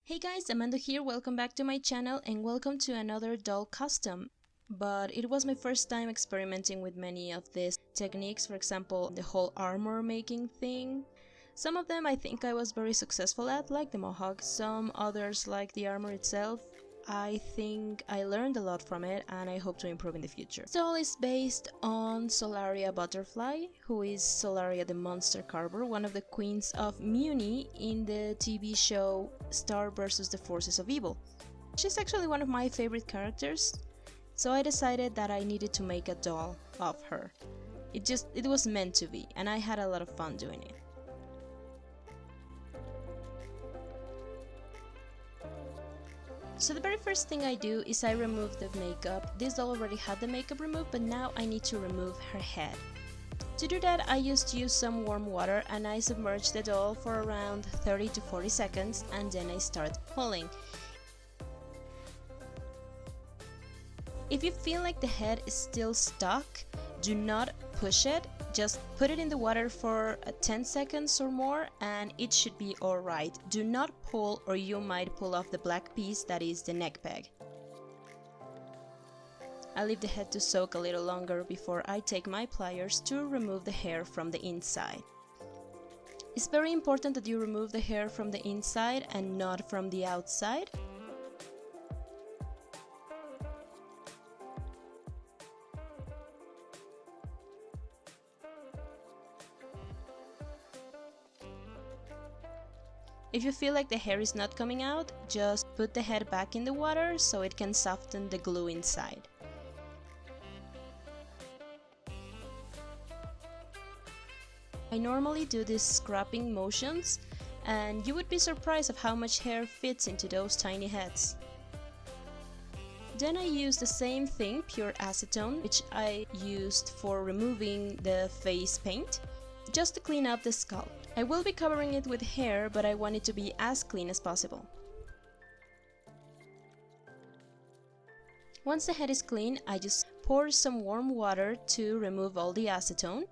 Hey guys, Amandu here, welcome back to my channel and welcome to another doll custom. But it was my first time experimenting with many of these techniques, for example, the whole armor making thing. Some of them I think I was very successful at, like the mohawk, some others like the armor itself. I think I learned a lot from it and I hope to improve in the future. This doll is based on Solaria Butterfly, who is Solaria the monster carver, one of the Queens of Mewni in the TV show Star vs. the Forces of Evil. She's actually one of my favorite characters, so I decided that I needed to make a doll of her. It was meant to be, and I had a lot of fun doing it. So the very first thing I do is I remove the makeup. This doll already had the makeup removed, but now I need to remove her head. To do that, I just use some warm water and I submerge the doll for around 30 to 40 seconds and then I start pulling. If you feel like the head is still stuck, do not push it. Just put it in the water for 10 seconds or more and it should be alright. Do not pull or you might pull off the black piece that is the neck peg. I leave the head to soak a little longer before I take my pliers to remove the hair from the inside. It's very important that you remove the hair from the inside and not from the outside. If you feel like the hair is not coming out, just put the head back in the water so it can soften the glue inside. I normally do these scrapping motions and you would be surprised of how much hair fits into those tiny heads. Then I use the same thing, pure acetone, which I used for removing the face paint, just to clean up the scalp. I will be covering it with hair, but I want it to be as clean as possible. Once the head is clean, I just pour some warm water to remove all the acetone.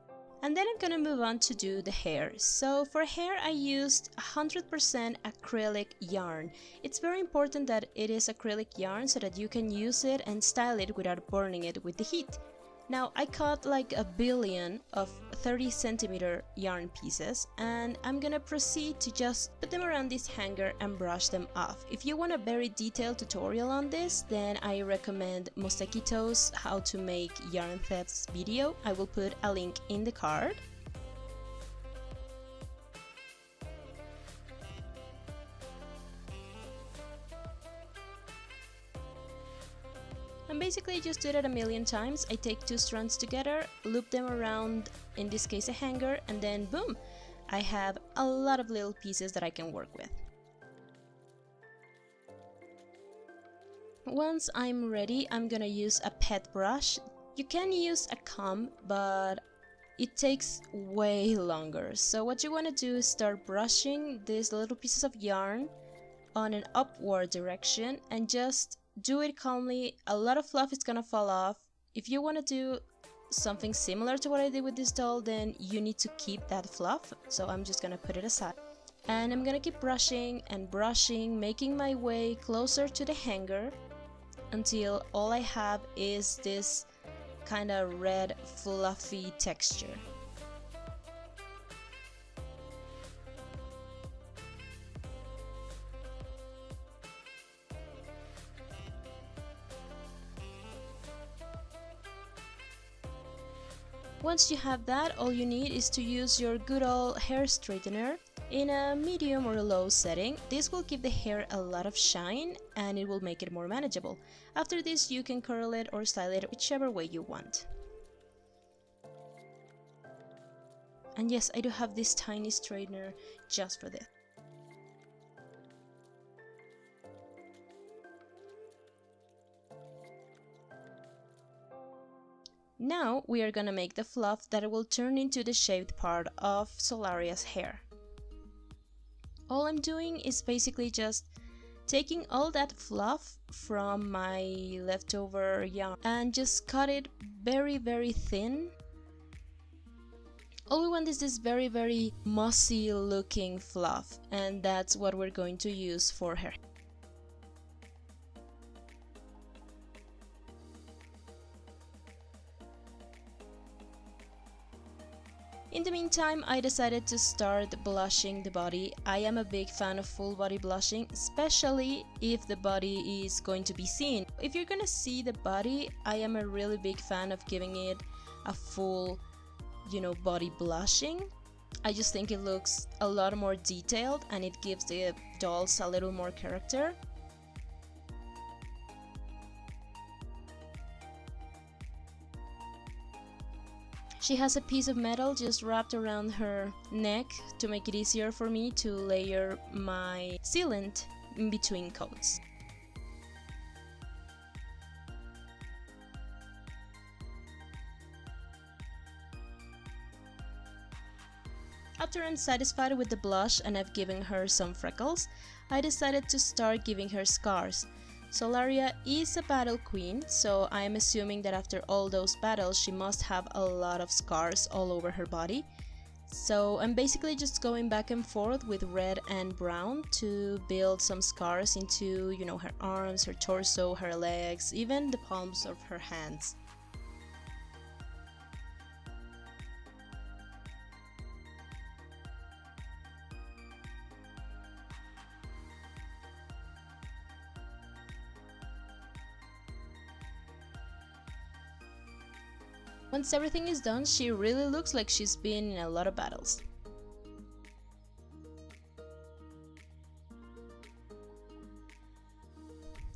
And then I'm gonna move on to do the hair. So for hair I used 100% acrylic yarn. It's very important that it is acrylic yarn so that you can use it and style it without burning it with the heat. Now I cut like a billion of 30 centimeter yarn pieces and I'm gonna proceed to just put them around this hanger and brush them off. If you want a very detailed tutorial on this, then I recommend Mozekyto's How to Make Yarn Thefts video. I will put a link in the card. And basically just do that a million times. I take two strands together, loop them around, in this case a hanger, and then boom! I have a lot of little pieces that I can work with. Once I'm ready, I'm gonna use a pet brush. You can use a comb, but it takes way longer. So what you want to do is start brushing these little pieces of yarn on an upward direction and just do it calmly. A lot of fluff is gonna fall off. If you want to do something similar to what I did with this doll, then you need to keep that fluff, so I'm just gonna put it aside. And I'm gonna keep brushing and brushing, making my way closer to the hanger until all I have is this kind of red fluffy texture. Once you have that, all you need is to use your good old hair straightener in a medium or low setting. This will give the hair a lot of shine and it will make it more manageable. After this you can curl it or style it whichever way you want. And yes, I do have this tiny straightener just for this. Now we are gonna make the fluff that will turn into the shaved part of Solaria's hair. All I'm doing is basically just taking all that fluff from my leftover yarn and just cut it very thin All we want is this very mossy looking fluff, and that's what we're going to use for her. In the meantime, I decided to start blushing the body. I am a big fan of full body blushing, especially if the body is going to be seen. If you're gonna see the body, I am a really big fan of giving it a full, body blushing. I just think it looks a lot more detailed and it gives the dolls a little more character. She has a piece of metal just wrapped around her neck to make it easier for me to layer my sealant in between coats. After I'm satisfied with the blush and I've given her some freckles, I decided to start giving her scars. Solaria is a battle queen, so I'm assuming that after all those battles she must have a lot of scars all over her body. So I'm basically just going back and forth with red and brown to build some scars into, her arms, her torso, her legs, even the palms of her hands. Once everything is done, she really looks like she's been in a lot of battles.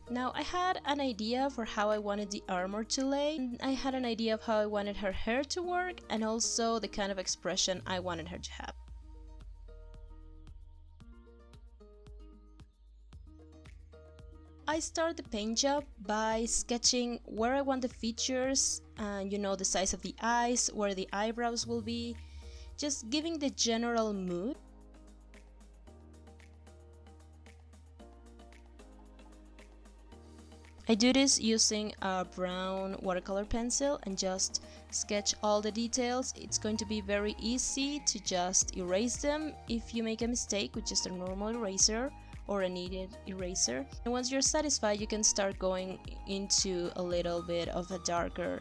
Now I had an idea for how I wanted the armor to lay, and I had an idea of how I wanted her hair to work and also the kind of expression I wanted her to have. I start the paint job by sketching where I want the features and the size of the eyes, where the eyebrows will be, just giving the general mood. I do this using a brown watercolor pencil and just sketch all the details. It's going to be very easy to just erase them if you make a mistake with just a normal eraser or a kneaded eraser. And once you're satisfied, you can start going into a little bit of a darker,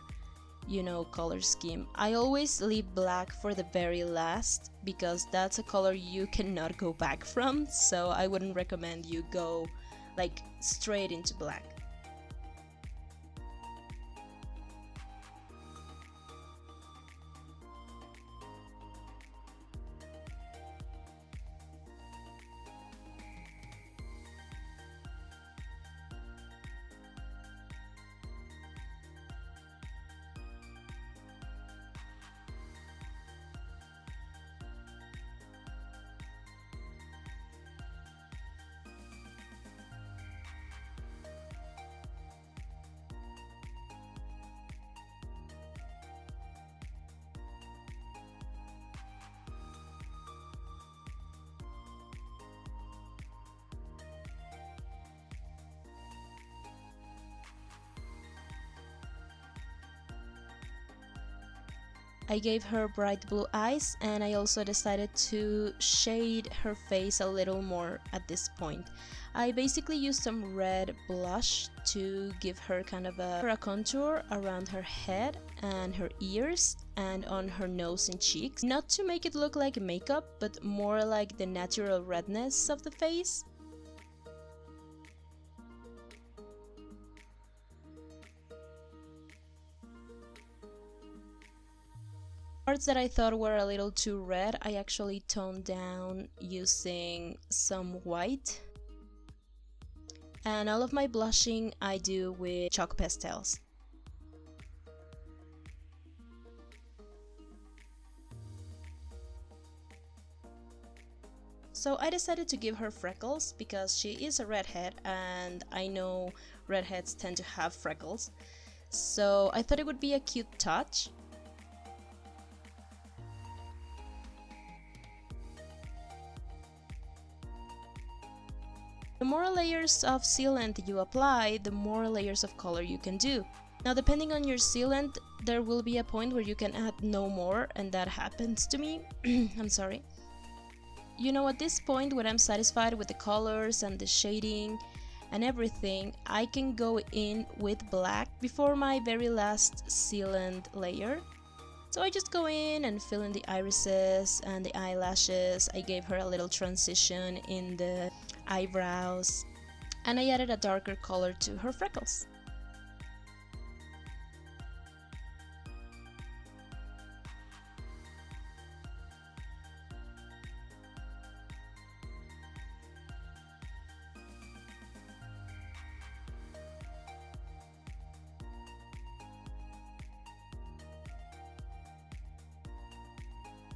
color scheme. I always leave black for the very last because that's a color you cannot go back from, so I wouldn't recommend you go like straight into black. I gave her bright blue eyes, and I also decided to shade her face a little more at this point. I basically used some red blush to give her kind of a contour around her head and her ears and on her nose and cheeks. Not to make it look like makeup, but more like the natural redness of the face. Parts that I thought were a little too red, I actually toned down using some white. And all of my blushing I do with chalk pastels. So I decided to give her freckles because she is a redhead and I know redheads tend to have freckles. So I thought it would be a cute touch. The more layers of sealant you apply, the more layers of color you can do. Now, depending on your sealant, there will be a point where you can add no more, and that happens to me. I'm sorry. You know, at this point, when I'm satisfied with the colors and the shading and everything, I can go in with black before my very last sealant layer. So I just go in and fill in the irises and the eyelashes. I gave her a little transition in the eyebrows, and I added a darker color to her freckles.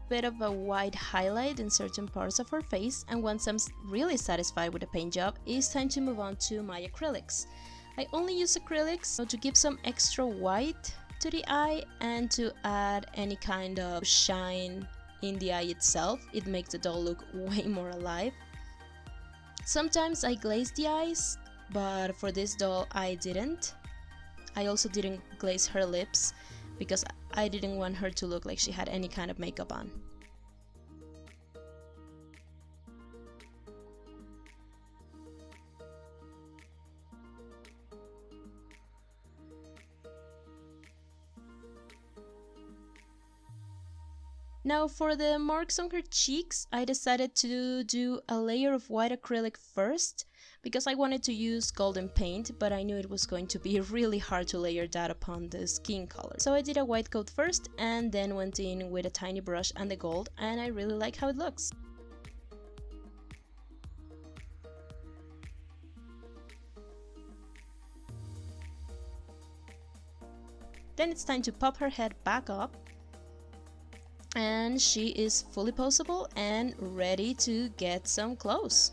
Bit of a white highlight in certain parts of her face, and once I'm really satisfied with the paint job, it's time to move on to my acrylics. I only use acrylics to give some extra white to the eye and to add any kind of shine in the eye itself. It makes the doll look way more alive. Sometimes I glaze the eyes, but for this doll I didn't. I also didn't glaze her lips because I didn't want her to look like she had any kind of makeup on. Now for the marks on her cheeks, I decided to do a layer of white acrylic first because I wanted to use golden paint, but I knew it was going to be really hard to layer that upon the skin color. So I did a white coat first and then went in with a tiny brush and the gold, and I really like how it looks. Then it's time to pop her head back up, and she is fully poseable and ready to get some clothes.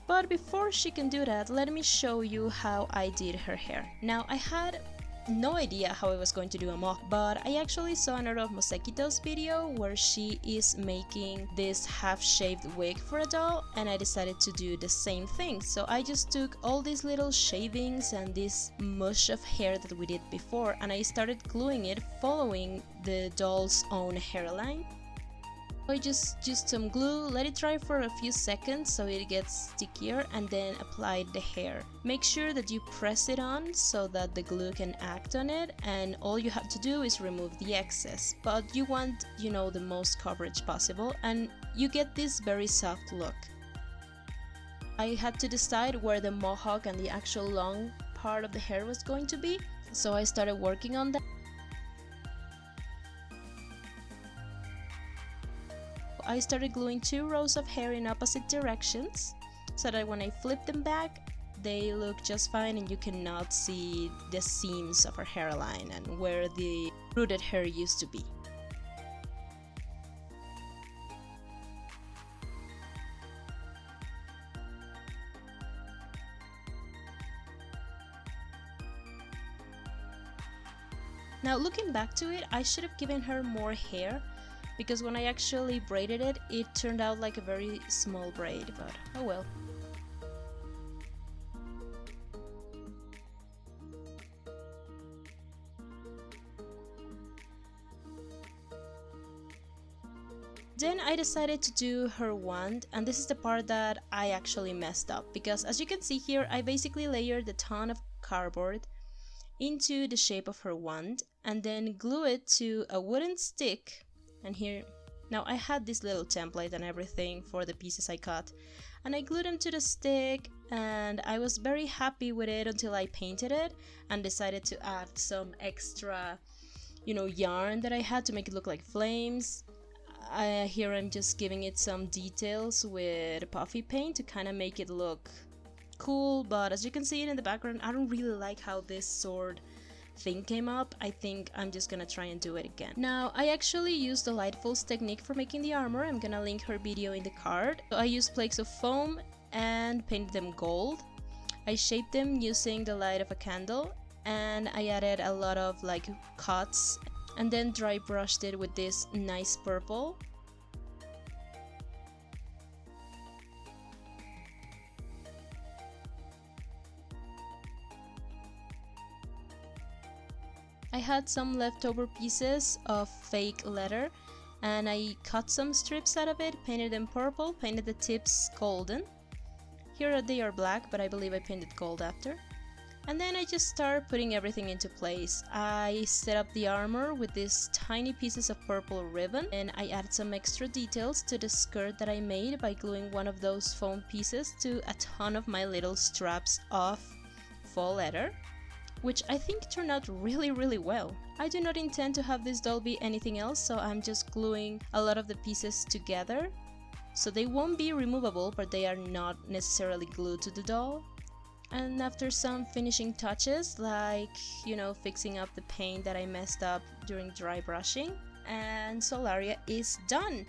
But before she can do that, let me show you how I did her hair. Now, I had no idea how I was going to do a mohawk, but I actually saw another of Mozekyto's video where she is making this half-shaved wig for a doll, and I decided to do the same thing. So I just took all these little shavings and this mush of hair that we did before, and I started gluing it following the doll's own hairline. I just used some glue, let it dry for a few seconds so it gets stickier, and then applied the hair. Make sure that you press it on so that the glue can act on it, and all you have to do is remove the excess. But you want, you know, the most coverage possible, and you get this very soft look. I had to decide where the mohawk and the actual long part of the hair was going to be, so I started working on that. I started gluing 2 rows of hair in opposite directions so that when I flip them back, they look just fine and you cannot see the seams of her hairline and where the rooted hair used to be. Now looking back to it, I should have given her more hair, because when I actually braided it, it turned out like a very small braid, but oh well. Then I decided to do her wand, and this is the part that I actually messed up, because as you can see here, I basically layered a ton of cardboard into the shape of her wand and then glue it to a wooden stick. And here, now I had this little template and everything for the pieces I cut, and I glued them to the stick, and I was very happy with it until I painted it and decided to add some extra, you know, yarn that I had to make it look like flames. Here I'm just giving it some details with puffy paint to kind of make it look cool, but as you can see it in the background, I don't really like how this sword thing came up. I think I'm just gonna try and do it again. Now, I actually used the Lightful's technique for making the armor. I'm gonna link her video in the card. So I used flakes of foam and painted them gold. I shaped them using the light of a candle, and I added a lot of like cuts, and then dry brushed it with this nice purple. I had some leftover pieces of fake leather and I cut some strips out of it, painted them purple, painted the tips golden. Here they are black, but I believe I painted gold after. And then I just start putting everything into place. I set up the armor with these tiny pieces of purple ribbon, and I added some extra details to the skirt that I made by gluing one of those foam pieces to a ton of my little straps of faux leather, which I think turned out really well. I do not intend to have this doll be anything else, so I'm just gluing a lot of the pieces together. So they won't be removable, but they are not necessarily glued to the doll. And after some finishing touches, like, you know, fixing up the paint that I messed up during dry brushing, and Solaria is done.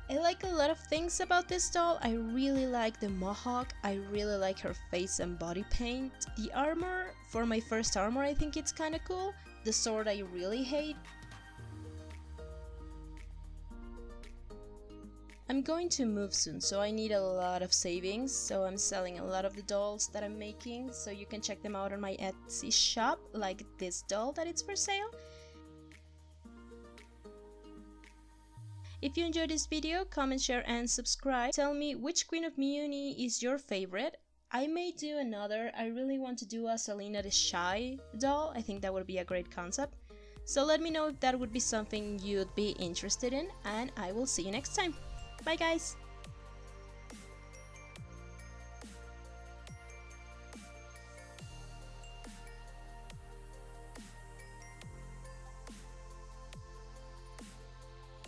I like a lot of things about this doll. I really like the mohawk, I really like her face and body paint. The armor, for my first armor, I think it's kinda cool. The sword I really hate. I'm going to move soon, so I need a lot of savings, so I'm selling a lot of the dolls that I'm making, so you can check them out on my Etsy shop, like this doll that it's for sale. If you enjoyed this video, comment, share and subscribe. Tell me which Queen of Mewni is your favorite. I may do another. I really want to do a Selena the Shy doll. I think that would be a great concept. So let me know if that would be something you'd be interested in, and I will see you next time. Bye guys!